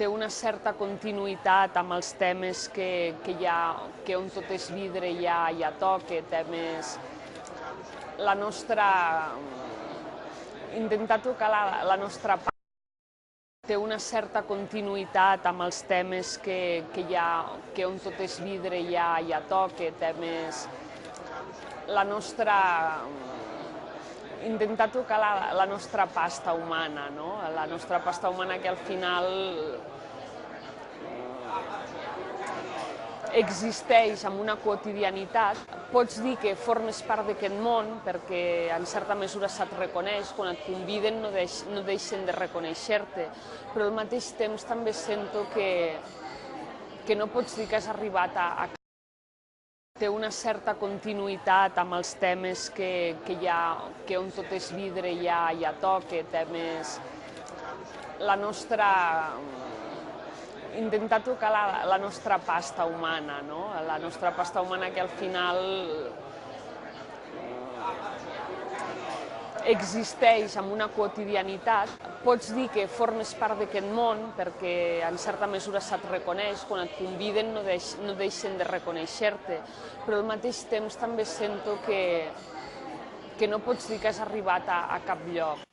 té una certa continuïtat amb els temes que hi ha, que on tot és vidre hi ha toque, temes... La nostra... Intentar tocar la nostra part té una certa continuïtat amb els temes que hi ha, que on tot és vidre hi ha toque, temes... La nostra... Intentar tocar la nostra pasta humana, no? La nostra pasta humana que al final existeix amb una quotidianitat. Pots dir que formes part d'aquest món perquè en certa mesura se't reconeix, quan et conviden no deixen de reconèixer-te, però al mateix temps també sento que no pots dir que has arribat a té una certa continuïtat amb els temes que hi ha, que on tot és vidre hi ha toque, temes... La nostra... Intentar tocar la nostra pasta humana, no? La nostra pasta humana que al final existeix amb una quotidianitat. Pots dir que formes part d'aquest món perquè en certa mesura se't reconeix, quan et conviden no deixen de reconèixer-te, però al mateix temps també sento que no pots dir que has arribat a cap lloc.